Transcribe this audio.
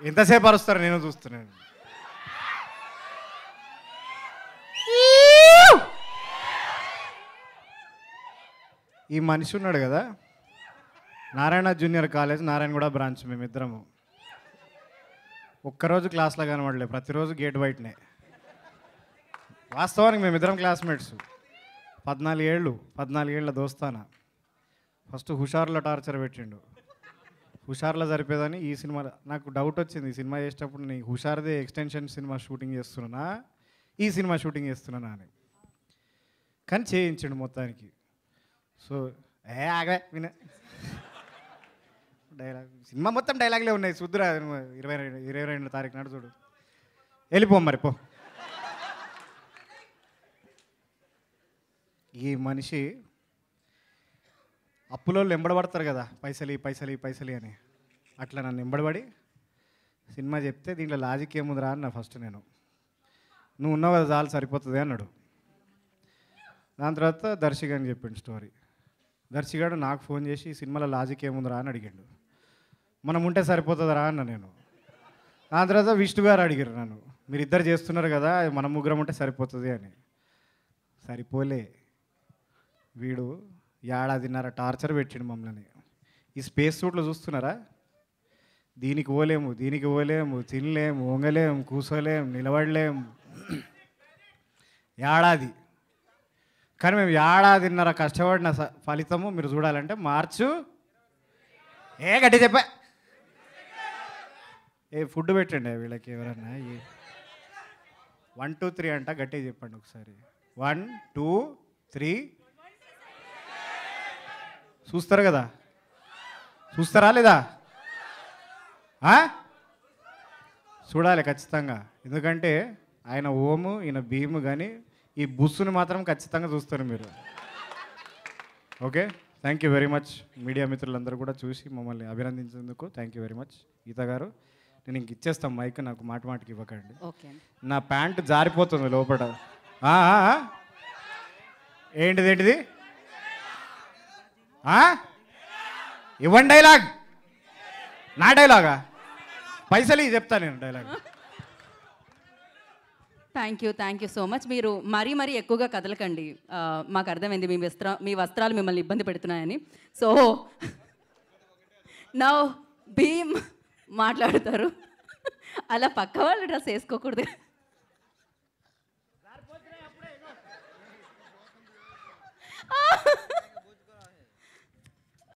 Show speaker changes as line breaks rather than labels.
ఎంతసేపు అరుస్తారు నేను చూస్తున్నాను. ఈ మనిషి ఉన్నాడు కదా, Narayana junior college, Narayanaguda branch. మేమిద్దరము ఒక్కరోజు క్లాస్లో కనబడలే, ప్రతిరోజు గేట్ బయటనే. వాస్తవానికి మేమిద్దరం క్లాస్మేట్స్. 14 ఏళ్ళ దోస్తానా. ఫస్ట్ హుషార్లో టార్చర్ పెట్టిండు. హుషార్లో సరిపోదని ఈ సినిమా నాకు డౌట్ వచ్చింది. ఈ సినిమా చేసేటప్పుడు నేను హుషార్దే ఎక్స్టెన్షన్ సినిమా షూటింగ్ చేస్తున్నానా, ఈ సినిమా షూటింగ్ చేస్తున్నానా అని. కానీ చేయించిండు మొత్తానికి. సో ఆగా విన డైలాగ్ సినిమా మొత్తం డైలాగ్లే ఉన్నాయి. చూద్దురా 22 తారీఖు నాడు చూడు. వెళ్ళిపో మరి పో. ఈ మనిషి అప్పులో ఎంబడబడతారు కదా, పైసలి అని. అట్లా నన్ను ఎంబడబడి సినిమా చెప్తే దీంట్లో లాజిక్ ఏముందిరా అన్న. ఫస్ట్ నేను నువ్వు ఉన్నావు కదా చాలు సరిపోతుంది అన్నాడు. దాని తర్వాత దర్శిగాని చెప్పిండు స్టోరీ. దర్శిగాడు నాకు ఫోన్ చేసి ఈ సినిమాలో లాజిక్ ఏముందిరా అని అడిగాడు. మనం ఉంటే సరిపోతుందిరా అన్న నేను. దాని తర్వాత విష్ణు గారు అడిగారు నన్ను, మీరిద్దరు చేస్తున్నారు కదా మనం ముగ్గురం ఉంటే సరిపోతుంది అని. సరిపోలే. వీడు 1.5 టార్చర్ పెట్టిండు మమ్మల్ని. ఈ స్పేస్ సూట్లో చూస్తున్నారా, దీనికి పోలేము, తినలేము, వంగలేము, కూర్చోలేము, నిలబడలేము. ఏడాది. కానీ మేము 1.5 కష్టపడిన ఫలితము మీరు చూడాలంటే మార్చు గట్టి చెప్పా. ఫుడ్ పెట్టండి వీళ్ళకి ఎవరన్నా. 1 2 3 అంట, గట్టిగా చెప్పండి ఒకసారి. 1 2 3. చూస్తారు కదా, చూస్తారా లేదా? చూడాలి ఖచ్చితంగా. ఎందుకంటే ఆయన ఓము, ఈయన భీము. కానీ ఈ బుస్సుని మాత్రం ఖచ్చితంగా చూస్తారు మీరు. Okay, thank you very much. Media మిత్రులందరూ కూడా చూసి మమ్మల్ని అభినందించేందుకు థ్యాంక్ యూ వెరీ మచ్. గీత గారు, నేను ఇంక ఇచ్చేస్తాను మైక్, నాకు మాటికి ఇవ్వకండి. నా ప్యాంటు జారిపోతుంది లోపల. ఏంటిది? ఇవ్వండి డైలాగ్. నా డైలాగా? పైసలు చెప్తా నేను dialogue.
Thank you so much. మీరు మరీ ఎక్కువగా కదలకండి. మాకు అర్థమైంది మీ వస్త్రాలు మిమ్మల్ని ఇబ్బంది పెడుతున్నాయని. సో నౌ భీమ్ మాట్లాడతారు. అలా పక్క వాళ్ళు డ్రెస్ వేసుకోకూడదు.